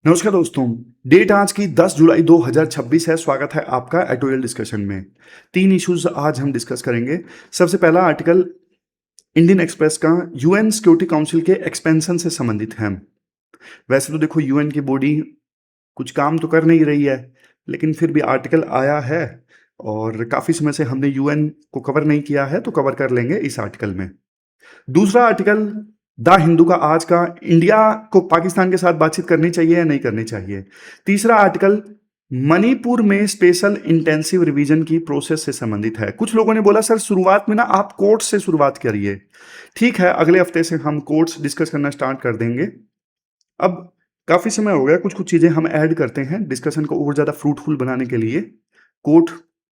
नमस्कार दोस्तों। डेट आज की 10 जुलाई 2026 है। स्वागत है आपका एडिटोरियल डिस्कशन में। 3 इश्यूज आज हम डिस्कस करेंगे। सबसे पहला आर्टिकल इंडियन एक्सप्रेस का यूएन सिक्योरिटी काउंसिल के एक्सपेंशन से संबंधित है। वैसे तो देखो यूएन की बॉडी कुछ काम तो कर नहीं रही है, लेकिन फिर भी आर्टिकल आया है और काफ़ी समय से हमने यूएन को कवर नहीं किया है, तो कवर कर लेंगे इस आर्टिकल में। दूसरा आर्टिकल द हिंदू का आज का, इंडिया को पाकिस्तान के साथ बातचीत करनी चाहिए या नहीं करनी चाहिए। तीसरा आर्टिकल मणिपुर में स्पेशल इंटेंसिव रिवीजन की प्रोसेस से संबंधित है। कुछ लोगों ने बोला सर शुरुआत में ना आप कोर्ट्स से शुरुआत करिए। ठीक है, अगले हफ्ते से हम कोर्ट्स डिस्कस करना स्टार्ट कर देंगे। अब काफी समय हो गया, कुछ कुछ चीजें हम ऐड करते हैं डिस्कशन को और ज्यादा फ्रूटफुल बनाने के लिए। कोर्ट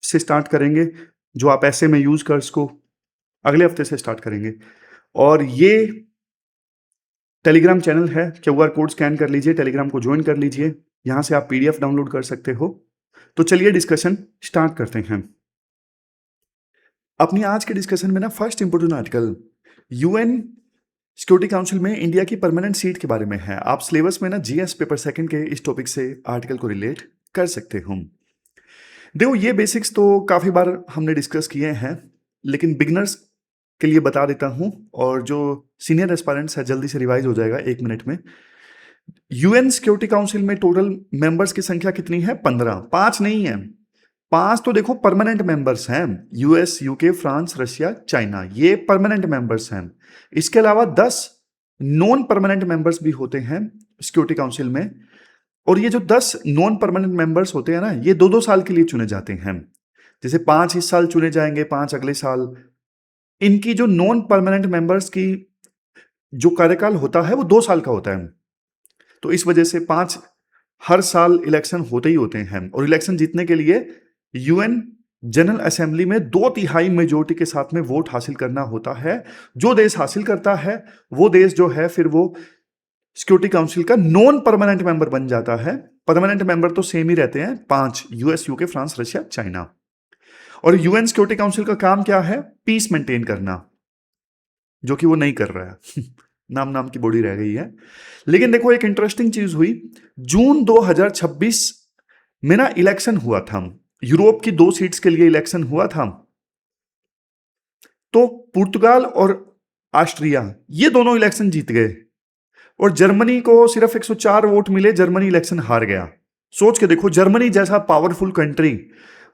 से स्टार्ट करेंगे, जो आप ऐसे में यूज कर इसको अगले हफ्ते से स्टार्ट करेंगे। और ये टेलीग्राम चैनल है, क्यूआर कोड स्कैन कर लीजिए, टेलीग्राम को ज्वाइन कर लीजिए, यहां से आप पीडीएफ डाउनलोड कर सकते हो। तो चलिए डिस्कशन स्टार्ट करते हैं। अपनी आज के डिस्कशन में ना first important article UN security council में इंडिया की परमानेंट सीट के बारे में है। आप सिलेबस में ना जीएस पेपर सेकंड के इस टॉपिक से आर्टिकल को रिलेट कर सकते हो। देखो ये बेसिक्स तो काफी बार हमने डिस्कस किए हैं, लेकिन बिगनर्स के लिए बता देता हूं, और जो सीनियर एस्पायरेंट्स है जल्दी से रिवाइज हो जाएगा 1 मिनट में। यूएन सिक्योरिटी काउंसिल में टोटल मेंबर्स की संख्या कितनी है? 15। 5 नहीं है, 5 तो देखो परमानेंट मेंबर्स हैं। US, UK, France, Russia, China, ये परमानेंट मेंबर्स हैं। इसके अलावा 10 नॉन परमानेंट मेंबर्स भी होते हैं सिक्योरिटी काउंसिल में। और ये जो 10 नॉन परमानेंट मेंबर्स होते हैं ना, ये 2-2 साल के लिए चुने जाते हैं। जैसे 5 इस साल चुने जाएंगे, 5 अगले साल। इनकी जो नॉन परमानेंट मेंबर्स की जो कार्यकाल होता है वो 2 साल का होता है। तो इस वजह से 5 हर साल इलेक्शन होते ही होते हैं। और इलेक्शन जीतने के लिए यूएन जनरल असेंबली में 2/3 मेजोरिटी के साथ में वोट हासिल करना होता है। जो देश हासिल करता है वो देश जो है फिर वो सिक्योरिटी काउंसिल का नॉन परमानेंट मेंबर बन जाता है। परमानेंट मेंबर तो सेम ही रहते हैं 5, US, UK, France, Russia, China. और यूएन सिक्योरिटी काउंसिल का काम क्या है? पीस मेंटेन करना, जो कि वो नहीं कर रहा है। नाम नाम की बॉडी रह गई है। लेकिन देखो एक इंटरेस्टिंग चीज हुई, जून 2026 में ना इलेक्शन हुआ था। यूरोप की 2 सीट्स के लिए इलेक्शन हुआ था। तो पुर्तगाल और ऑस्ट्रिया ये दोनों इलेक्शन जीत गए, और जर्मनी को सिर्फ 104 वोट मिले। जर्मनी इलेक्शन हार गया। सोच के देखो, जर्मनी जैसा पावरफुल कंट्री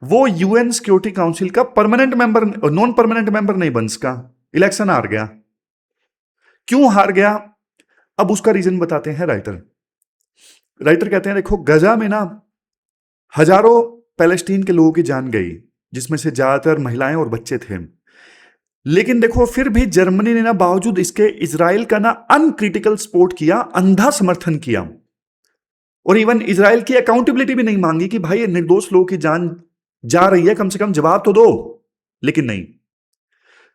वो यूएन सिक्योरिटी काउंसिल का permanent member, non permanent member नहीं बन सका, इलेक्शन हार गया। क्यों हार गया? अब उसका रीजन बताते हैं राइटर कहते हैं देखो, गजा में ना हजारों पैलेस्टीन के लोगों की जान गई, जिसमें से ज्यादातर महिलाएं और बच्चे थे। लेकिन देखो फिर भी जर्मनी ने ना बावजूद इसके इजराइल का ना अनक्रिटिकल सपोर्ट किया, अंधा समर्थन किया। और इवन इजराइल की अकाउंटेबिलिटी भी नहीं मांगी कि भाई निर्दोष लोगों की जान जा रही है, कम से कम जवाब तो दो। लेकिन नहीं।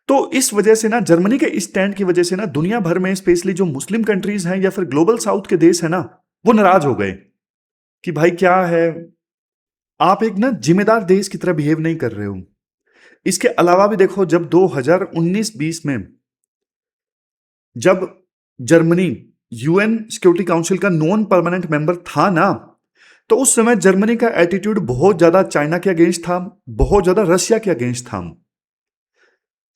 तो इस वजह से ना, जर्मनी के इस स्टैंड की वजह से ना, दुनिया भर में स्पेशली जो मुस्लिम कंट्रीज हैं या फिर ग्लोबल साउथ के देश है ना, वो नाराज हो गए कि भाई क्या है, आप एक ना जिम्मेदार देश की तरह बिहेव नहीं कर रहे हो। इसके अलावा भी देखो, जब 2019-20 में जब जर्मनी यूएन सिक्योरिटी काउंसिल का नॉन परमानेंट मेंबर था ना, तो उस समय जर्मनी का एटीट्यूड बहुत ज्यादा चाइना के अगेंस्ट था, बहुत ज्यादा रशिया के अगेंस्ट था।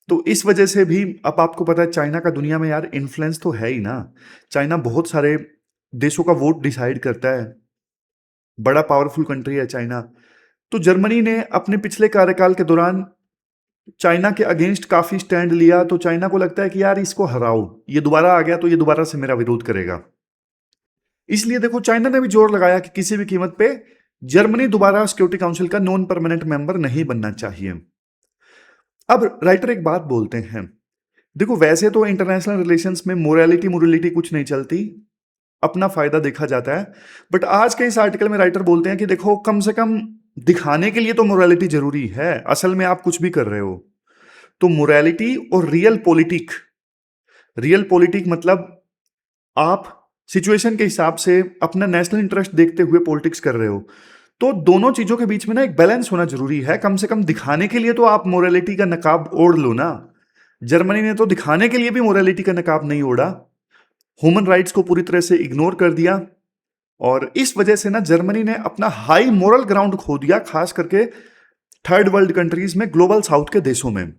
तो इस वजह से भी, अब आपको पता है चाइना का दुनिया में यार इन्फ्लुएंस तो है ही ना। चाइना बहुत सारे देशों का वोट डिसाइड करता है, बड़ा पावरफुल कंट्री है चाइना। तो जर्मनी ने अपने पिछले कार्यकाल के दौरान चाइना के अगेंस्ट काफी स्टैंड लिया। तो चाइना को लगता है कि यार इसको हराओ, ये दोबारा आ गया तो ये दोबारा से मेरा विरोध करेगा। इसलिए देखो चाइना ने भी जोर लगाया कि किसी भी कीमत पे जर्मनी दोबारा सिक्योरिटी काउंसिल का नॉन परमानेंट मेंबर नहीं बनना चाहिए। अब राइटर एक बात बोलते हैं, देखो वैसे तो इंटरनेशनल रिलेशंस में मोरालिटी कुछ नहीं चलती, अपना फायदा देखा जाता है। बट आज के इस आर्टिकल में राइटर बोलते हैं कि देखो कम से कम दिखाने के लिए तो मोरालिटी जरूरी है, असल में आप कुछ भी कर रहे हो। तो मोरालिटी और रियल पॉलिटिक मतलब आप सिचुएशन के हिसाब से अपना नेशनल इंटरेस्ट देखते हुए पॉलिटिक्स कर रहे हो। तो दोनों चीजों के बीच में ना एक बैलेंस होना जरूरी है। कम से कम दिखाने के लिए तो आप मोरालिटी का नकाब ओढ़ लो ना। जर्मनी ने तो दिखाने के लिए भी मोरालिटी का नकाब नहीं ओढ़ा, ह्यूमन राइट्स को पूरी तरह से इग्नोर कर दिया। और इस वजह से ना जर्मनी ने अपना हाई मोरल ग्राउंड खो दिया, खास करके थर्ड वर्ल्ड कंट्रीज में, ग्लोबल साउथ के देशों में।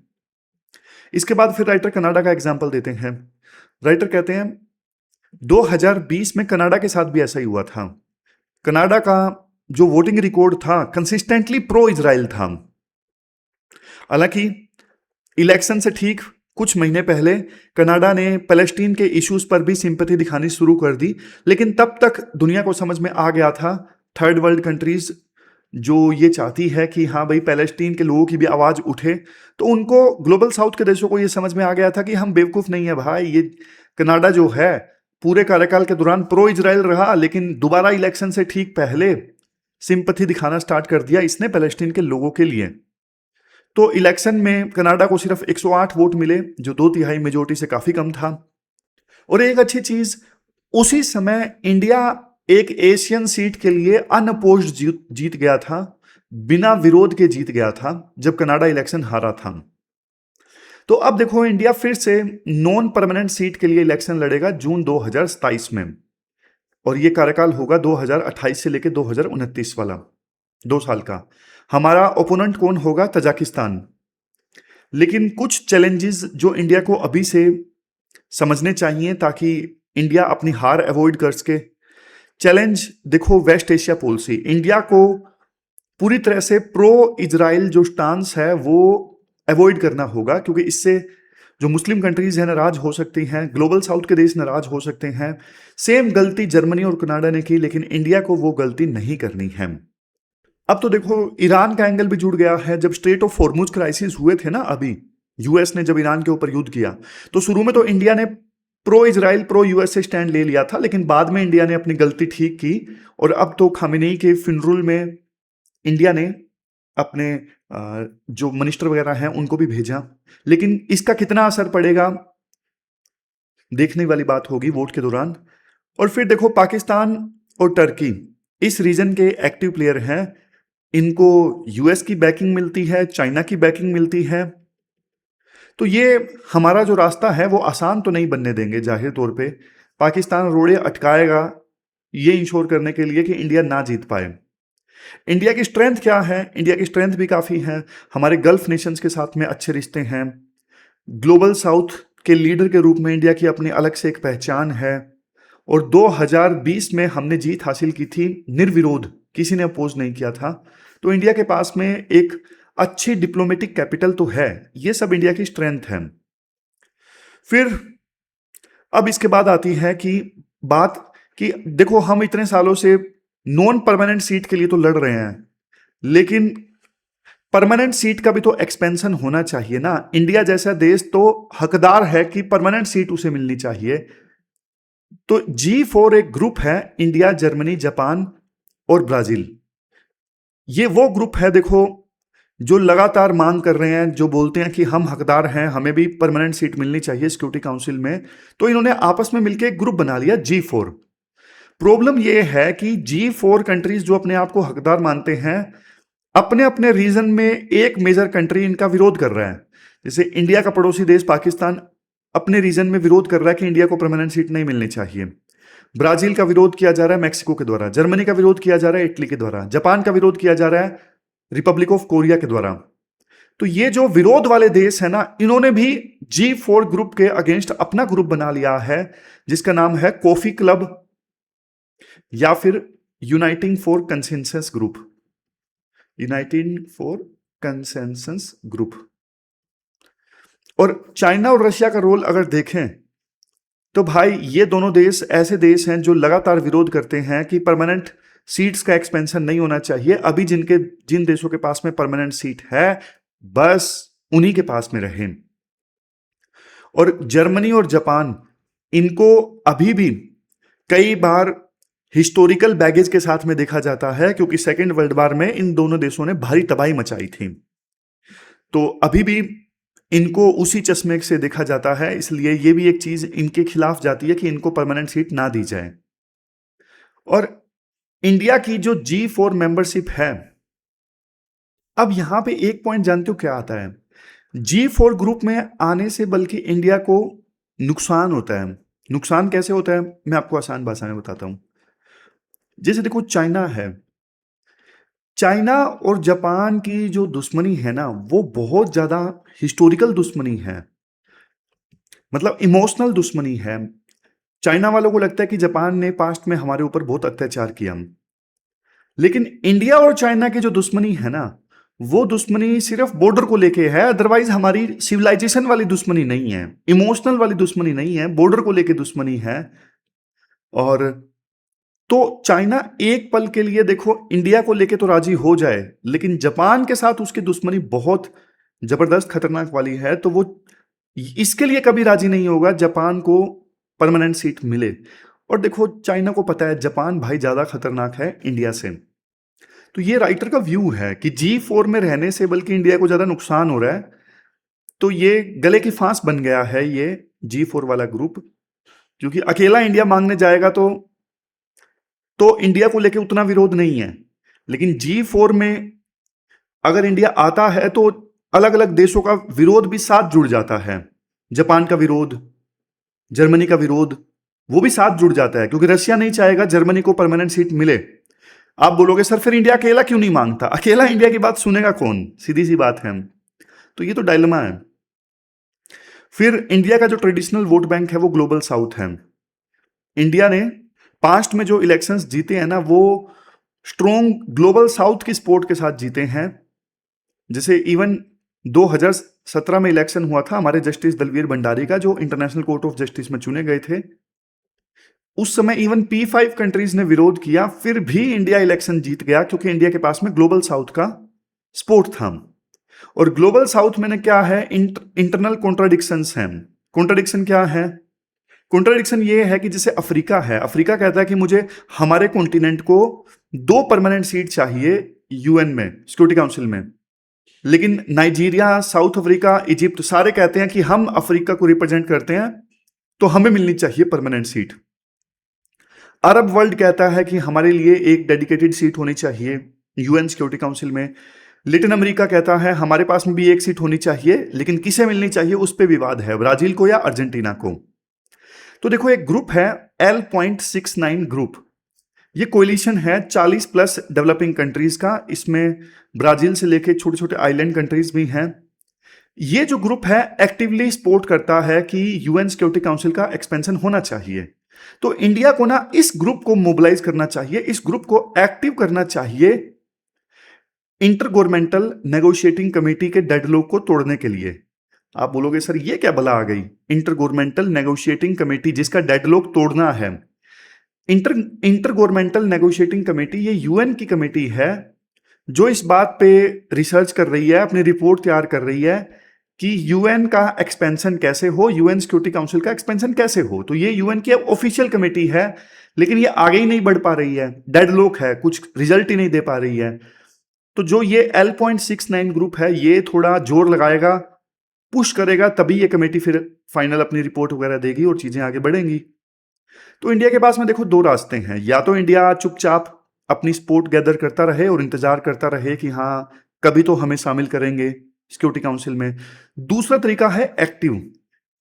इसके बाद फिर राइटर कनाडा का एग्जाम्पल देते हैं। राइटर कहते हैं 2020 में कनाडा के साथ भी ऐसा ही हुआ था। कनाडा का जो वोटिंग रिकॉर्ड था कंसिस्टेंटली प्रो इजराइल था। हालांकि इलेक्शन से ठीक कुछ महीने पहले कनाडा ने पैलेस्टीन के इश्यूज पर भी सिंपैथी दिखानी शुरू कर दी, लेकिन तब तक दुनिया को समझ में आ गया था, थर्ड वर्ल्ड कंट्रीज जो ये चाहती है कि हाँ भाई पैलेस्टीन के लोगों की भी आवाज उठे, तो उनको, ग्लोबल साउथ के देशों को ये समझ में आ गया था कि हम बेवकूफ नहीं है भाई। ये कनाडा जो है पूरे कार्यकाल के दौरान प्रो इजराइल रहा, लेकिन दोबारा इलेक्शन से ठीक पहले सिंपैथी दिखाना स्टार्ट कर दिया इसने पैलेस्टीन के लोगों के लिए। तो इलेक्शन में कनाडा को सिर्फ 108 वोट मिले, जो 2/3 मेजोरिटी से काफी कम था। और एक अच्छी चीज, उसी समय इंडिया एक एशियन सीट के लिए अनअपोज्ड जीत गया था, बिना विरोध के जीत गया था जब कनाडा इलेक्शन हारा था। तो अब देखो इंडिया फिर से नॉन परमानेंट सीट के लिए इलेक्शन लड़ेगा जून 2027 में, और ये कार्यकाल होगा 2028 से लेकर 2029 वाला, 2 साल का। हमारा ओपोनेंट कौन होगा? तजाकिस्तान। लेकिन कुछ चैलेंजेस जो इंडिया को अभी से समझने चाहिए ताकि इंडिया अपनी हार अवॉइड कर सके। चैलेंज देखो, वेस्ट एशिया पॉलिसी। इंडिया को पूरी तरह से प्रो इजराइल जो स्टांस है वो अवॉइड करना होगा, क्योंकि इससे जो मुस्लिम कंट्रीज हैं नाराज हो सकती हैं, ग्लोबल साउथ के देश नाराज हो सकते हैं। सेम गलती जर्मनी और कनाडा ने की, लेकिन इंडिया को वो गलती नहीं करनी है। अब तो देखो ईरान का एंगल भी जुड़ गया है। जब स्ट्रेट ऑफ हॉर्मुज क्राइसिस हुए थे ना, अभी यूएस ने जब ईरान के ऊपर युद्ध किया, तो शुरू में तो इंडिया ने प्रो इजराइल प्रो यूएस से स्टैंड ले लिया था, लेकिन बाद में इंडिया ने अपनी गलती ठीक की, और अब तो खामेनेई के फिनरुल में इंडिया ने अपने जो मिनिस्टर वगैरह हैं उनको भी भेजा। लेकिन इसका कितना असर पड़ेगा देखने वाली बात होगी वोट के दौरान। और फिर देखो पाकिस्तान और टर्की इस रीजन के एक्टिव प्लेयर हैं। इनको यूएस की बैकिंग मिलती है, चाइना की बैकिंग मिलती है। तो ये हमारा जो रास्ता है वो आसान तो नहीं बनने देंगे। जाहिर तौर पे पाकिस्तान रोड़े अटकाएगा ये इंश्योर करने के लिए कि इंडिया ना जीत पाए। इंडिया की स्ट्रेंथ क्या है? इंडिया की स्ट्रेंथ भी काफ़ी है। हमारे गल्फ नेशंस के साथ में अच्छे रिश्ते हैं। ग्लोबल साउथ के लीडर के रूप में इंडिया की अपनी अलग से एक पहचान है। और 2020 में हमने जीत हासिल की थी निर्विरोध, किसी ने अपोज नहीं किया था। तो इंडिया के पास में एक अच्छी डिप्लोमेटिक कैपिटल तो है। ये सब इंडिया की स्ट्रेंथ है। फिर अब इसके बाद आती है कि बात कि देखो हम इतने सालों से नॉन परमानेंट सीट के लिए तो लड़ रहे हैं, लेकिन परमानेंट सीट का भी तो एक्सपेंशन होना चाहिए ना। इंडिया जैसा देश तो हकदार है कि परमानेंट सीट उसे मिलनी चाहिए। तो G4 एक ग्रुप है, इंडिया, जर्मनी, जापान और ब्राजील। ये वो ग्रुप है देखो जो लगातार मांग कर रहे हैं, जो बोलते हैं कि हम हकदार हैं, हमें भी परमानेंट सीट मिलनी चाहिए सिक्योरिटी काउंसिल में। तो इन्होंने आपस में मिलकर एक ग्रुप बना लिया G4। प्रॉब्लम यह है कि G4 कंट्रीज जो अपने आप को हकदार मानते हैं, अपने अपने रीजन में एक मेजर कंट्री इनका विरोध कर रहा है। जैसे इंडिया का पड़ोसी देश पाकिस्तान अपने रीजन में विरोध कर रहा है कि इंडिया को परमानेंट सीट नहीं मिलनी चाहिए। ब्राजील का विरोध किया जा रहा है मैक्सिको के द्वारा, जर्मनी का विरोध किया जा रहा है इटली के द्वारा, जापान का विरोध किया जा रहा है रिपब्लिक ऑफ कोरिया के द्वारा। तो ये जो विरोध वाले देश है ना, इन्होंने भी G4 ग्रुप के अगेंस्ट अपना ग्रुप बना लिया है, जिसका नाम है कॉफी क्लब या फिर uniting for consensus group. Uniting for consensus group. और चाइना और रशिया का रोल अगर देखें तो भाई ये दोनों देश ऐसे देश हैं जो लगातार विरोध करते हैं कि परमानेंट सीट्स का एक्सपेंशन नहीं होना चाहिए। अभी जिन देशों के पास में परमानेंट सीट है बस उन्हीं के पास में रहें। और जर्मनी और जापान, इनको अभी भी कई बार हिस्टोरिकल बैगेज के साथ में देखा जाता है, क्योंकि सेकेंड वर्ल्ड वॉर में इन दोनों देशों ने भारी तबाही मचाई थी। तो अभी भी इनको उसी चश्मे से देखा जाता है, इसलिए ये भी एक चीज इनके खिलाफ जाती है कि इनको परमानेंट सीट ना दी जाए। और इंडिया की जो G4 मेंबरशिप है, अब यहां पे एक पॉइंट जानते हो क्या आता है? G4 ग्रुप में आने से बल्कि इंडिया को नुकसान होता है। नुकसान कैसे होता है मैं आपको आसान भाषा में बताता हूं। जैसे देखो चाइना है, चाइना और जापान की जो दुश्मनी है ना, वो बहुत ज़्यादा हिस्टोरिकल दुश्मनी है, मतलब इमोशनल दुश्मनी है। चाइना वालों को लगता है कि जापान ने पास्ट में हमारे ऊपर बहुत अत्याचार किया, लेकिन इंडिया और चाइना की जो दुश्मनी है ना, वो दुश्मनी सिर्फ बॉर्डर को लेके है, अदरवाइज हमारी सिविलाइजेशन वाली दुश्मनी नहीं है, इमोशनल वाली दुश्मनी नहीं है, बॉर्डर को लेके दुश्मनी है। और तो चाइना एक पल के लिए देखो इंडिया को लेके तो राजी हो जाए, लेकिन जापान के साथ उसकी दुश्मनी बहुत जबरदस्त खतरनाक वाली है, तो वो इसके लिए कभी राजी नहीं होगा जापान को परमानेंट सीट मिले। और देखो चाइना को पता है जापान भाई ज्यादा खतरनाक है इंडिया से, तो ये राइटर का व्यू है कि G4 में रहने से बल्कि इंडिया को ज्यादा नुकसान हो रहा है। तो ये गले की फांस बन गया है ये G4 वाला ग्रुप, क्योंकि अकेला इंडिया मांगने जाएगा तो इंडिया को लेके उतना विरोध नहीं है, लेकिन G4 में अगर इंडिया आता है तो अलग अलग देशों का विरोध भी साथ जुड़ जाता है। जापान का विरोध, जर्मनी का विरोध, वो भी साथ जुड़ जाता है, क्योंकि रशिया नहीं चाहेगा जर्मनी को परमानेंट सीट मिले। आप बोलोगे सर फिर इंडिया अकेला क्यों नहीं मांगता, अकेला इंडिया की बात सुनेगा कौन, सीधी सी बात है। तो ये तो डायलेमा है। फिर इंडिया का जो ट्रेडिशनल वोट बैंक है वो ग्लोबल साउथ है। इंडिया ने पास्ट में जो इलेक्शंस जीते हैं ना, वो स्ट्रॉन्ग ग्लोबल साउथ की सपोर्ट के साथ जीते हैं। जैसे इवन 2017 में इलेक्शन हुआ था हमारे जस्टिस दलवीर भंडारी का, जो इंटरनेशनल कोर्ट ऑफ जस्टिस में चुने गए थे। उस समय इवन P5 कंट्रीज ने विरोध किया, फिर भी इंडिया इलेक्शन जीत गया, क्योंकि इंडिया के पास में ग्लोबल साउथ का सपोर्ट था। और ग्लोबल साउथ में क्या है, इंटरनल कॉन्ट्राडिक्शंस हैं। कॉन्ट्राडिक्शन क्या है? कॉन्ट्राडिक्शन ये है कि जैसे अफ्रीका है, अफ्रीका कहता है कि मुझे हमारे कॉन्टिनेंट को 2 परमानेंट सीट चाहिए यूएन में, सिक्योरिटी काउंसिल में, लेकिन नाइजीरिया, साउथ अफ्रीका, इजिप्ट सारे कहते हैं कि हम अफ्रीका को रिप्रेजेंट करते हैं, तो हमें मिलनी चाहिए परमानेंट सीट। अरब वर्ल्ड कहता है कि हमारे लिए एक डेडिकेटेड सीट होनी चाहिए यूएन सिक्योरिटी काउंसिल में। लिटिन अमेरिका कहता है हमारे पास में भी एक सीट होनी चाहिए, लेकिन किसे मिलनी चाहिए उस पर विवाद है, ब्राजील को या अर्जेंटीना को। तो देखो एक ग्रुप है L.69 ग्रुप, ये कोलिशन है 40 प्लस डेवलपिंग कंट्रीज का, इसमें ब्राजील से लेके छोटे छोटे आइलैंड कंट्रीज भी हैं। ये जो ग्रुप है एक्टिवली सपोर्ट करता है कि यूएन सिक्योरिटी काउंसिल का एक्सपेंशन होना चाहिए। तो इंडिया को ना इस ग्रुप को मोबिलाइज करना चाहिए, इस ग्रुप को एक्टिव करना चाहिए इंटर गवर्नमेंटल नेगोशिएटिंग कमेटी के डेडलॉक को तोड़ने के लिए। आप बोलोगे सर ये क्या बला आ गई, इंटर गवर्नमेंटल नेगोशिएटिंग कमेटी जिसका डेडलॉक तोड़ना है। इंटर गवर्नमेंटल नेगोशिएटिंग कमेटी ये यूएन की कमेटी है जो इस बात पे रिसर्च कर रही है, अपनी रिपोर्ट तैयार कर रही है कि यूएन का एक्सपेंशन कैसे हो, यूएन सिक्योरिटी काउंसिल का एक्सपेंशन कैसे हो। तो ये यूएन की ऑफिशियल कमेटी है, लेकिन ये आगे ही नहीं बढ़ पा रही है, डेडलॉक है, कुछ रिजल्ट ही नहीं दे पा रही है। तो जो ये L.69 ग्रुप है ये थोड़ा जोर लगाएगा, पुश करेगा, तभी ये कमेटी फिर फाइनल अपनी रिपोर्ट वगैरह देगी और चीजें आगे बढ़ेंगी। तो इंडिया के पास में देखो 2 रास्ते हैं, या तो इंडिया चुपचाप अपनी सपोर्ट गैदर करता रहे और इंतजार करता रहे कि हाँ कभी तो हमें शामिल करेंगे सिक्योरिटी काउंसिल में। दूसरा तरीका है एक्टिव,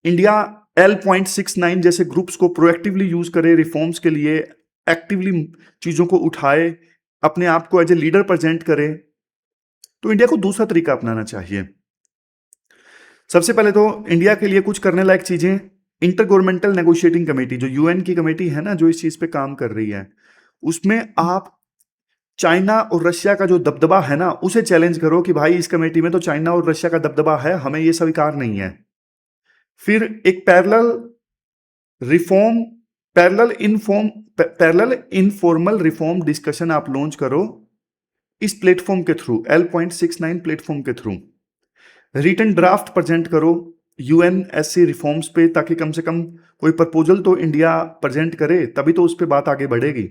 इंडिया L.69 जैसे ग्रुप्स को प्रोएक्टिवली यूज करे रिफॉर्म्स के लिए, एक्टिवली चीजों को उठाए, अपने आप को एज ए लीडर प्रेजेंट करे। तो इंडिया को दूसरा तरीका अपनाना चाहिए। सबसे पहले तो इंडिया के लिए कुछ करने लायक चीजें, इंटर गवर्नमेंटल नेगोशिएटिंग कमेटी जो यूएन की कमेटी है ना, जो इस चीज पे काम कर रही है, उसमें आप चाइना और रशिया का जो दबदबा है ना उसे चैलेंज करो कि भाई इस कमेटी में तो चाइना और रशिया का दबदबा है, हमें ये स्वीकार नहीं है। फिर एक reform parallel informal reform discussion आप लॉन्च करो इस प्लेटफॉर्म के थ्रू, L.69 प्लेटफॉर्म के थ्रू। रिटन ड्राफ्ट प्रेजेंट करो यूएनएससी रिफॉर्म्स पे, ताकि कम से कम कोई प्रपोजल तो इंडिया प्रेजेंट करे, तभी तो उस पर बात आगे बढ़ेगी।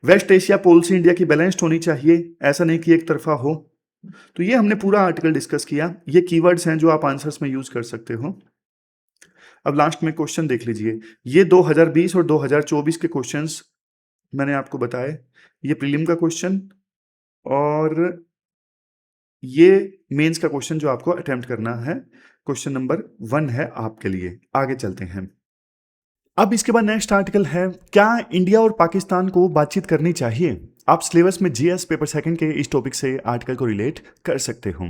वेस्ट एशिया पॉलिसी इंडिया की बैलेंस्ड होनी चाहिए, ऐसा नहीं कि एक तरफा हो। तो ये हमने पूरा आर्टिकल डिस्कस किया, ये कीवर्ड्स हैं जो आप आंसर्स में यूज कर सकते हो। अब लास्ट में क्वेश्चन देख लीजिए, ये 2020 और 2024 के क्वेश्चंस मैंने आपको बताए, ये प्रीलिम का क्वेश्चन और ये मेंस का क्वेश्चन जो आपको अटेम्प्ट करना है, क्वेश्चन नंबर 1 है आपके लिए। आगे चलते हैं। अब इसके बाद नेक्स्ट आर्टिकल है, क्या इंडिया और पाकिस्तान को बातचीत करनी चाहिए? आप सिलेबस में जीएस पेपर सेकंड के इस टॉपिक से आर्टिकल को रिलेट कर सकते हो।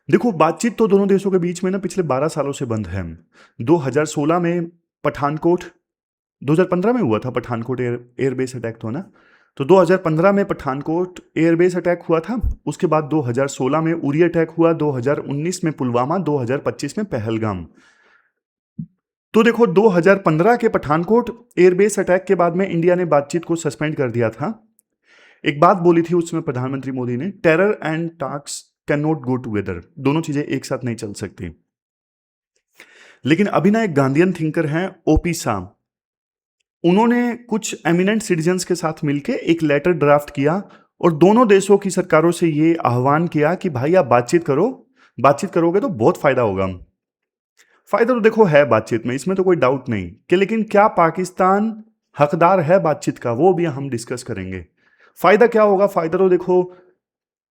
देखो, बातचीत तो दोनों देशों के बीच में ना पिछले 12 सालों से बंद है। 2016 में पठानकोट, 2015 में हुआ था पठानकोट एयरबेस अटैक, तो ना, तो 2015 में पठानकोट एयरबेस अटैक हुआ था। उसके बाद 2016 में उरी अटैक हुआ, 2019 में पुलवामा, 2025 में पहलगाम। तो देखो, 2015 के पठानकोट एयरबेस अटैक के बाद में इंडिया ने बातचीत को सस्पेंड कर दिया था। एक बात बोली थी उसमें प्रधानमंत्री मोदी ने, terror and talks can not go together, दोनों चीजें एक साथ नहीं चल सकती। लेकिन अभी ना एक गांधीयन थिंकर हैं, ओपी शाह, उन्होंने कुछ एमिनेंट सिटीजन्स के साथ मिलकर एक लेटर ड्राफ्ट किया और दोनों देशों की सरकारों से ये आह्वान किया कि भाई आप बातचीत करो, बातचीत करोगे तो बहुत फायदा होगा। फायदा तो देखो है बातचीत में, इसमें तो कोई डाउट नहीं कि, लेकिन क्या पाकिस्तान हकदार है बातचीत का, वो भी हम डिस्कस करेंगे। फायदा क्या होगा? फायदा तो देखो,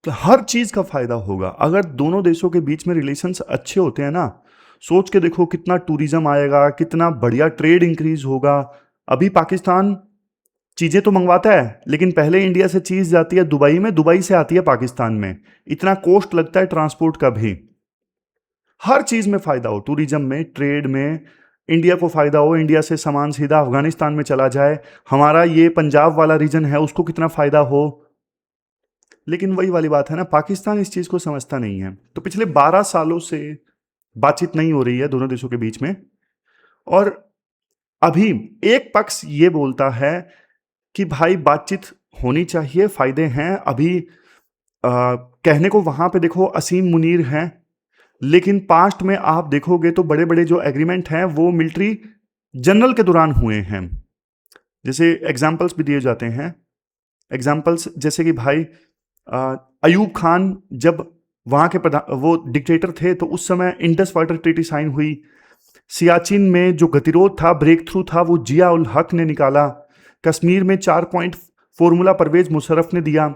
तो हर चीज का फायदा होगा अगर दोनों देशों के बीच में रिलेशंस अच्छे होते हैं ना। सोच के देखो, कितना टूरिज्म आएगा, कितना बढ़िया ट्रेड इंक्रीज होगा। अभी पाकिस्तान चीजें तो मंगवाता है, लेकिन पहले इंडिया से चीज जाती है दुबई में, दुबई से आती है पाकिस्तान में, इतना कॉस्ट लगता है ट्रांसपोर्ट का भी। हर चीज में फायदा हो, टूरिज्म में, ट्रेड में, इंडिया को फायदा हो, इंडिया से सामान सीधा अफगानिस्तान में चला जाए, हमारा ये पंजाब वाला रीजन है उसको कितना फायदा हो। लेकिन वही वाली बात है ना, पाकिस्तान इस चीज को समझता नहीं है। तो पिछले 12 सालों से बातचीत नहीं हो रही है दोनों देशों के बीच में, और अभी एक पक्ष ये बोलता है कि भाई बातचीत होनी चाहिए, फायदे हैं। अभी कहने को वहां पे देखो असीम मुनीर हैं, लेकिन पास्ट में आप देखोगे तो बड़े बड़े जो एग्रीमेंट हैं वो मिलिट्री जनरल के दौरान हुए हैं। जैसे एग्जाम्पल्स भी दिए जाते हैं, एग्जाम्पल्स जैसे कि भाई अयूब खान जब वहाँ के वो डिक्टेटर थे तो उस समय इंडस वाटर ट्रीटी साइन हुई। सियाचिन में जो गतिरोध था, ब्रेक थ्रू था, वो जिया उल हक ने निकाला। कश्मीर में 4 पॉइंट फॉर्मूला परवेज मुशर्रफ ने दिया,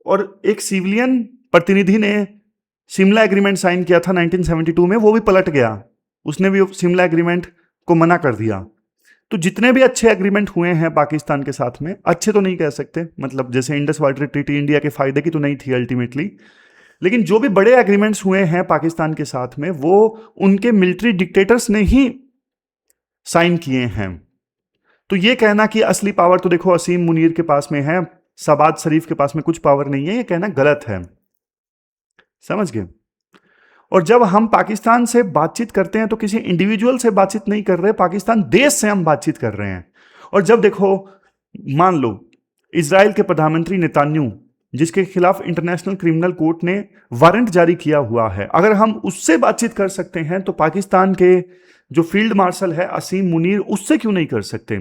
और एक सिविलियन प्रतिनिधि ने शिमला एग्रीमेंट साइन किया था 1972 में, वो भी पलट गया, उसने भी शिमला एग्रीमेंट को मना कर दिया। तो जितने भी अच्छे एग्रीमेंट हुए हैं पाकिस्तान के साथ में, अच्छे तो नहीं कह सकते, मतलब जैसे इंडस वाटर ट्रीटी इंडिया के फायदे की तो नहीं थी अल्टीमेटली, लेकिन जो भी बड़े एग्रीमेंट्स हुए हैं पाकिस्तान के साथ में वो उनके मिलिट्री डिक्टेटर्स ने ही साइन किए हैं। तो ये कहना कि असली पावर तो देखो असीम मुनीर के पास में है, शहबाज शरीफ के पास में कुछ पावर नहीं है, ये कहना गलत है। समझ गए? और जब हम पाकिस्तान से बातचीत करते हैं तो किसी इंडिविजुअल से बातचीत नहीं कर रहे, पाकिस्तान देश से हम बातचीत कर रहे हैं। और जब देखो, मान लो इजराइल के प्रधानमंत्री नेतान्याहू, जिसके खिलाफ इंटरनेशनल क्रिमिनल कोर्ट ने वारंट जारी किया हुआ है, अगर हम उससे बातचीत कर सकते हैं तो पाकिस्तान के जो फील्ड मार्शल है असीम मुनीर, उससे क्यों नहीं कर सकते?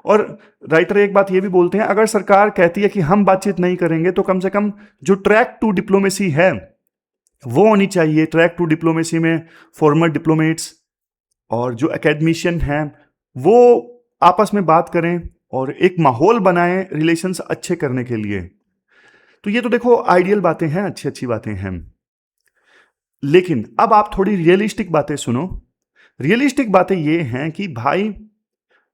और राइटर एक बात ये भी बोलते हैं, अगर सरकार कहती है कि हम बातचीत नहीं करेंगे तो कम से कम जो ट्रैक टू डिप्लोमेसी है वो होनी चाहिए। ट्रैक टू डिप्लोमेसी में फॉर्मर डिप्लोमेट्स और जो एकेडमिशियन हैं वो आपस में बात करें और एक माहौल बनाएं रिलेशंस अच्छे करने के लिए। तो ये तो देखो आइडियल बातें हैं, अच्छी अच्छी बातें हैं, लेकिन अब आप थोड़ी रियलिस्टिक बातें सुनो। रियलिस्टिक बातें ये हैं कि भाई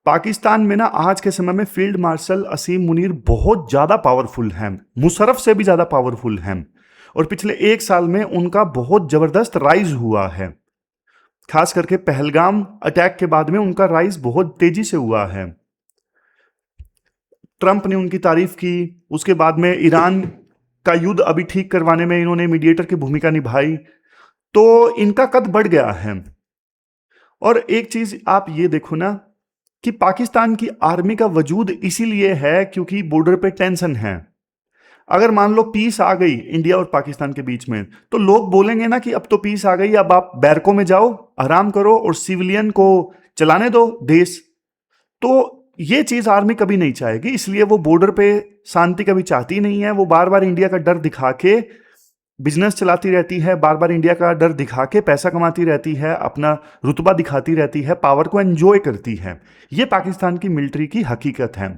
पाकिस्तान में ना आज के समय में फील्ड मार्शल असीम मुनीर बहुत ज्यादा पावरफुल हैं, मुशर्रफ से भी ज्यादा पावरफुल हैं, और पिछले 1 साल में उनका बहुत जबरदस्त राइज हुआ है। खास करके पहलगाम अटैक के बाद में उनका राइज बहुत तेजी से हुआ है। ट्रंप ने उनकी तारीफ की, उसके बाद में ईरान का युद्ध अभी ठीक करवाने में इन्होंने मीडिएटर की भूमिका निभाई, तो इनका कद बढ़ गया है। और एक चीज आप ये देखो ना कि पाकिस्तान की आर्मी का वजूद इसीलिए है क्योंकि बॉर्डर पे टेंशन है। अगर मान लो पीस आ गई इंडिया और पाकिस्तान के बीच में, तो लोग बोलेंगे ना कि अब तो पीस आ गई, अब आप बैरकों में जाओ, आराम करो और सिविलियन को चलाने दो देश। तो ये चीज आर्मी कभी नहीं चाहेगी, इसलिए वो बॉर्डर पे शांति कभी चाहती नहीं है। वो बार बार इंडिया का डर दिखा के बिजनेस चलाती रहती है, बार बार इंडिया का डर दिखा के पैसा कमाती रहती है, अपना रुतबा दिखाती रहती है, पावर को एंजॉय करती है। ये पाकिस्तान की मिलिट्री की हकीकत है।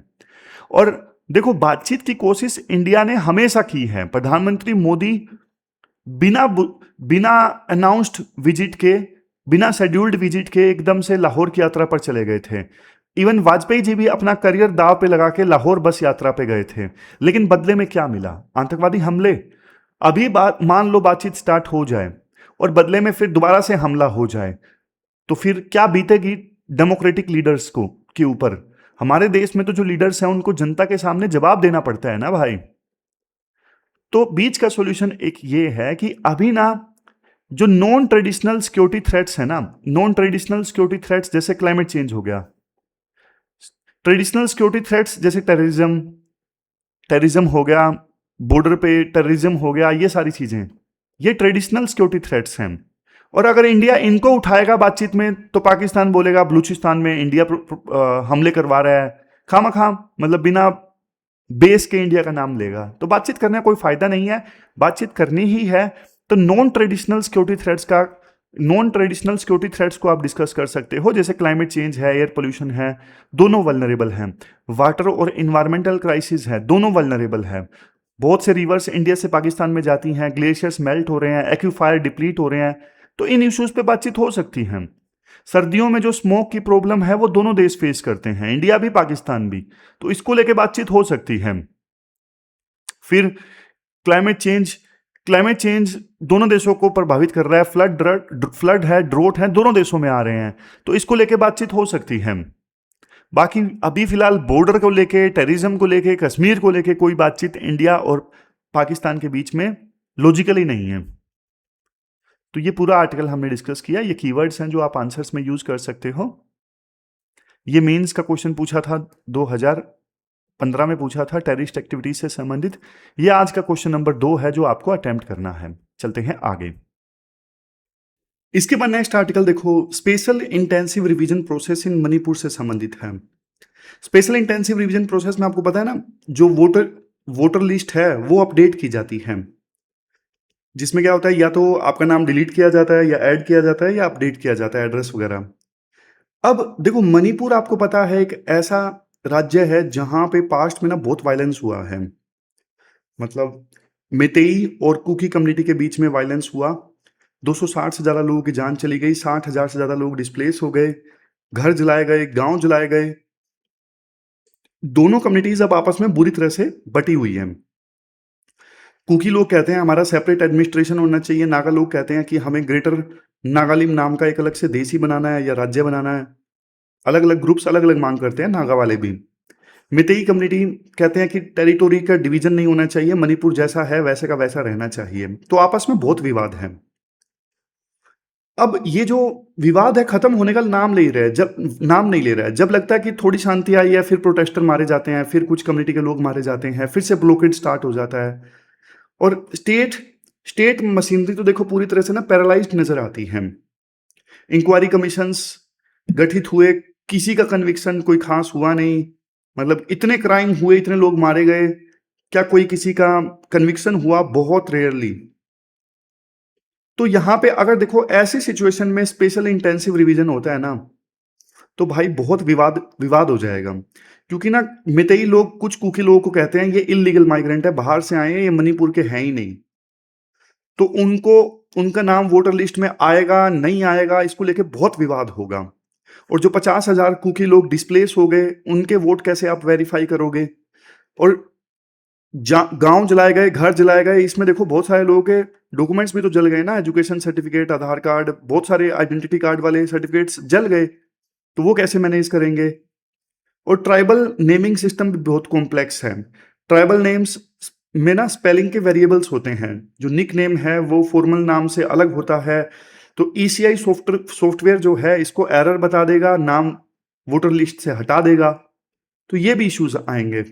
और देखो, बातचीत की कोशिश इंडिया ने हमेशा की है। प्रधानमंत्री मोदी बिना अनाउंस्ड विजिट के बिना शेड्यूल्ड विजिट के एकदम से लाहौर की यात्रा पर चले गए थे। इवन वाजपेयी जी भी अपना करियर दांव पे लगा के लाहौर बस यात्रा पे गए थे। लेकिन बदले में क्या मिला? आतंकवादी हमले। अभी बात मान लो बातचीत स्टार्ट हो जाए और बदले में फिर दोबारा से हमला हो जाए, तो फिर क्या बीतेगी डेमोक्रेटिक लीडर्स को के ऊपर? हमारे देश में तो जो लीडर्स हैं उनको जनता के सामने जवाब देना पड़ता है ना भाई। तो बीच का सॉल्यूशन एक ये है कि अभी ना जो नॉन ट्रेडिशनल सिक्योरिटी थ्रेट्स है ना, नॉन ट्रेडिशनल सिक्योरिटी थ्रेट्स जैसे क्लाइमेट चेंज हो गया, ट्रेडिशनल सिक्योरिटी थ्रेट्स जैसे टेररिज्म टेररिज्म हो गया, बॉर्डर पे टेररिज्म हो गया, ये सारी चीजें, ये ट्रेडिशनल सिक्योरिटी थ्रेट्स हैं। और अगर इंडिया इनको उठाएगा बातचीत में तो पाकिस्तान बोलेगा बलूचिस्तान में इंडिया हमले करवा रहा है, खामा खाम, मतलब बिना बेस के इंडिया का नाम लेगा, तो बातचीत करने का कोई फायदा नहीं है। बातचीत करनी ही है तो नॉन ट्रेडिशनल सिक्योरिटी थ्रेट्स को आप डिस्कस कर सकते हो, जैसे क्लाइमेट चेंज है, एयर पोल्यूशन है, दोनों वल्नरेबल हैं। वाटर और इन्वायरमेंटल क्राइसिस है, दोनों वल्नरेबल है। बहुत से रिवर्स इंडिया से पाकिस्तान में जाती हैं, ग्लेशियर्स मेल्ट हो रहे हैं, एक्यूफायर डिप्लीट हो रहे हैं, तो इन इश्यूज पे बातचीत हो सकती है। सर्दियों में जो स्मोक की प्रॉब्लम है वो दोनों देश फेस करते हैं, इंडिया भी पाकिस्तान भी, तो इसको लेके बातचीत हो सकती है। फिर क्लाइमेट चेंज दोनों देशों को प्रभावित कर रहा है, फ्लड है, ड्रोट है, दोनों देशों में आ रहे हैं, तो इसको लेके बातचीत हो सकती है। बाकी अभी फिलहाल बॉर्डर को लेके, टेररिज्म को लेके, कश्मीर को लेके कोई बातचीत इंडिया और पाकिस्तान के बीच में लॉजिकली नहीं है। तो ये पूरा आर्टिकल हमने डिस्कस किया, ये कीवर्ड्स हैं जो आप आंसर्स में यूज कर सकते हो। ये मेंस का क्वेश्चन पूछा था 2015 में पूछा था टेररिस्ट एक्टिविटीज से संबंधित। ये आज का क्वेश्चन नंबर 2 है जो आपको अटेम्प्ट करना है। चलते हैं आगे। इसके बाद नेक्स्ट आर्टिकल देखो, special intensive revision process in Manipur से संबंधित है। स्पेशल इंटेंसिव रिवीजन प्रोसेस में आपको पता है ना, जो वोटर लिस्ट है वो अपडेट की जाती है, जिसमें क्या होता है, या तो आपका नाम डिलीट किया जाता है, या ऐड किया जाता है, या अपडेट किया जाता है एड्रेस वगैरह। अब देखो, मणिपुर आपको पता है एक ऐसा राज्य है जहां पे पास्ट में ना बहुत वायलेंस हुआ है। मतलब मेतेई और कुकी कम्युनिटी के बीच में वायलेंस हुआ, 260 से ज्यादा लोगों की जान चली गई, 60,000 से ज्यादा लोग डिस्प्लेस हो गए, घर जलाए गए, गांव जलाए गए। दोनों कम्युनिटीज अब आपस में बुरी तरह से बटी हुई हैं। कुकी लोग कहते हैं हमारा सेपरेट एडमिनिस्ट्रेशन होना चाहिए, नागा लोग कहते हैं कि हमें ग्रेटर नागालिम नाम का एक अलग से देश ही बनाना है या राज्य बनाना है। अलग अलग ग्रुप्स अलग अलग मांग करते हैं, नागा वाले भी। मितेई कम्युनिटी कहते हैं कि टेरिटोरी का डिवीजन नहीं होना चाहिए, मणिपुर जैसा है वैसे का वैसा रहना चाहिए। तो आपस में बहुत विवाद है। अब ये जो विवाद है खत्म होने का नाम नहीं ले रहा है। जब लगता है कि थोड़ी शांति आई है, फिर प्रोटेस्टर मारे जाते हैं, फिर कुछ कम्युनिटी के लोग मारे जाते हैं, फिर से ब्लॉकेड स्टार्ट हो जाता है। और स्टेट मशीनरी तो देखो पूरी तरह से ना पैरालाइज्ड नजर आती है। इंक्वायरी कमीशंस गठित हुए, किसी का कन्विक्शन कोई खास हुआ नहीं। मतलब इतने क्राइम हुए, इतने लोग मारे गए, क्या कोई किसी का कन्विक्शन हुआ? बहुत रेयरली। तो यहां पे अगर देखो ऐसी सिचुएशन में स्पेशल इंटेंसिव रिवीजन होता है ना, तो भाई बहुत विवाद हो जाएगा। क्योंकि ना मितेई लोग कुछ कुकी लोगों को कहते हैं ये इलीगल माइग्रेंट है, बाहर से आए हैं, ये मणिपुर के हैं ही नहीं। तो उनका नाम वोटर लिस्ट में आएगा नहीं आएगा, इसको लेके बहुत विवाद होगा। और जो 50,000 कुकी लोग डिस्प्लेस हो गए, उनके वोट कैसे आप वेरीफाई करोगे? और गांव जलाए गए, घर जलाए गए, इसमें देखो बहुत सारे लोगों के डॉक्यूमेंट्स भी तो जल गए ना, एजुकेशन सर्टिफिकेट, आधार कार्ड, बहुत सारे आइडेंटिटी कार्ड वाले सर्टिफिकेट्स जल गए, तो वो कैसे मैनेज करेंगे? और ट्राइबल नेमिंग सिस्टम भी बहुत कॉम्प्लेक्स है। ट्राइबल नेम्स में ना स्पेलिंग के वेरिएबल्स होते हैं, जो निक नेम है वो फॉर्मल नाम से अलग होता है। तो ईसीआई सॉफ्टवेयर जो है इसको एरर बता देगा, नाम वोटर लिस्ट से हटा देगा, तो ये भी इश्यूज आएंगे।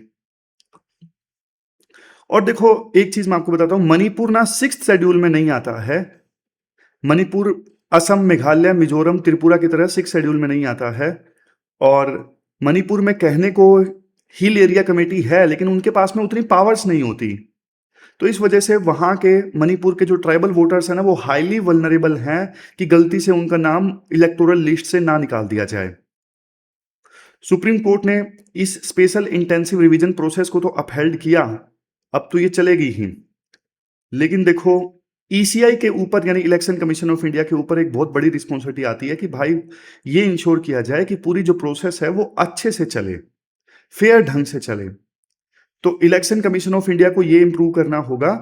और देखो एक चीज मैं आपको बताता हूं, मणिपुर ना 6th शेड्यूल में नहीं आता है। मणिपुर असम, मेघालय, मिजोरम, त्रिपुरा की तरह 6th शेड्यूल में नहीं आता है। और मणिपुर में कहने को हिल एरिया कमेटी है, लेकिन उनके पास में उतनी पावर्स नहीं होती। तो इस वजह से वहां के मणिपुर के जो ट्राइबल वोटर्स हैं ना, वो हाईली वल्नरेबल हैं कि गलती से उनका नाम इलेक्टोरल लिस्ट से ना निकाल दिया जाए। सुप्रीम कोर्ट ने इस स्पेशल इंटेंसिव रिवीजन प्रोसेस को तो अपहेल्ड किया, अब तो ये चलेगी ही। लेकिन देखो ईसीआई के ऊपर यानी इलेक्शन कमीशन ऑफ इंडिया के ऊपर एक बहुत बड़ी रिस्पॉन्सिबिलिटी आती है कि भाई ये इंश्योर किया जाए कि पूरी जो प्रोसेस है वो अच्छे से चले, फेयर ढंग से चले। तो इलेक्शन कमीशन ऑफ इंडिया को ये इंप्रूव करना होगा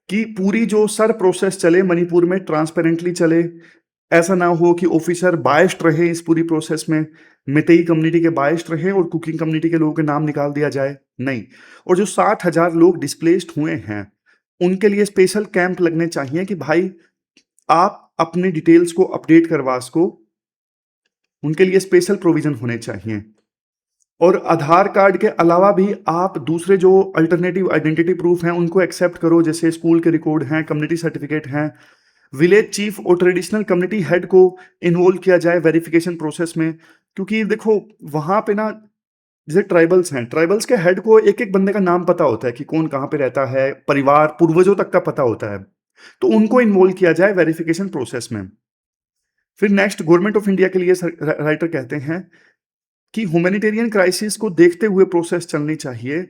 कि पूरी जो सर प्रोसेस चले मणिपुर में ट्रांसपेरेंटली चले। ऐसा ना हो कि ऑफिसर बायस्ड रहे इस पूरी प्रोसेस में, मितेई कम्युनिटी के बायस्ड रहे और कुकिंग कम्युनिटी के लोगों के नाम निकाल दिया जाए, नहीं। और जो 60,000 लोग डिस्प्लेस्ड हुए हैं उनके लिए स्पेशल कैंप लगने चाहिए कि भाई आप अपने डिटेल्स को अपडेट करवा सको, उनके लिए स्पेशल प्रोविजन होने चाहिए। और आधार कार्ड के अलावा भी आप दूसरे जो अल्टरनेटिव आइडेंटिटी प्रूफ हैं उनको एक्सेप्ट करो, जैसे स्कूल के रिकॉर्ड हैं, कम्युनिटी सर्टिफिकेट हैं। विलेज चीफ और ट्रेडिशनल कम्युनिटी हेड को इन्वॉल्व किया जाए वेरिफिकेशन प्रोसेस में, क्योंकि देखो वहां पे ना जैसे ट्राइबल्स हैं, ट्राइबल्स के हेड को एक एक बंदे का नाम पता होता है कि कौन कहाँ पे रहता है, परिवार पूर्वजों तक का पता होता है, तो उनको इन्वॉल्व किया जाए वेरिफिकेशन प्रोसेस में। फिर नेक्स्ट, गवर्नमेंट ऑफ इंडिया के लिए राइटर कहते हैं कि ह्यूमैनिटेरियन क्राइसिस को देखते हुए प्रोसेस चलनी चाहिए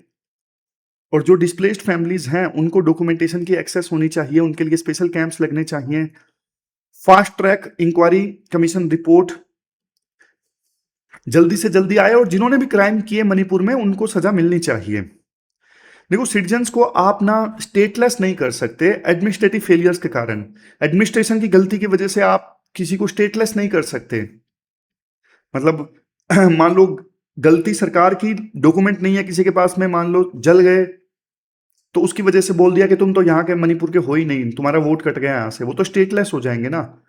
और जो डिस्प्लेस्ड फैमिलीज हैं उनको डॉक्यूमेंटेशन की एक्सेस होनी चाहिए, उनके लिए स्पेशल कैंप्स लगने चाहिए। Fast track inquiry commission report जल्दी से जल्दी आए और जिन्होंने भी क्राइम किए मणिपुर में उनको सजा मिलनी चाहिए। देखो सिटीजन्स को आप ना स्टेटलेस नहीं कर सकते एडमिनिस्ट्रेटिव फेलियर्स के कारण। एडमिनिस्ट्रेशन की गलती की वजह से आप किसी को स्टेटलेस नहीं कर सकते। मतलब मान लो गलती सरकार की, डॉक्यूमेंट नहीं है किसी के पास में, मान लो जल गए तो उसकी वजह से बोल दिया कि तुम तो यहाँ के मणिपुर के हो ही नहीं, तुम्हारा वोट कट गया यहाँ से, वो तो स्टेटलेस हो जाएंगे ना।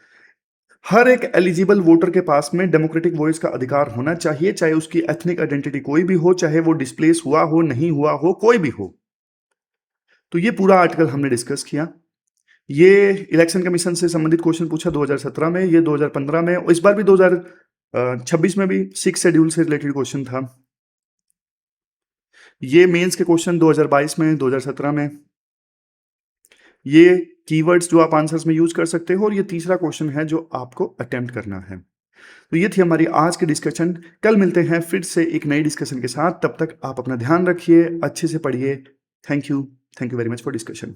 हर एक एलिजिबल वोटर के पास में डेमोक्रेटिक वॉइस का अधिकार होना चाहिए, चाहे उसकी एथनिक आइडेंटिटी कोई भी हो, चाहे वो डिस्प्लेस हुआ हो, नहीं हुआ हो, कोई भी हो। तो ये पूरा आर्टिकल हमने डिस्कस किया। ये इलेक्शन कमीशन से संबंधित क्वेश्चन पूछा 2017 में, ये 2015 में, और इस बार भी 2026 में भी 6 शेड्यूल से रिलेटेड क्वेश्चन था। ये मेंस के क्वेश्चन 2022 में, 2017 में। ये कीवर्ड्स जो आप आंसर्स में यूज कर सकते हो, और ये तीसरा क्वेश्चन है जो आपको अटेम्प्ट करना है। तो ये थी हमारी आज की डिस्कशन। कल मिलते हैं फिर से एक नई डिस्कशन के साथ। तब तक आप अपना ध्यान रखिए, अच्छे से पढ़िए। Thank you very much for discussion.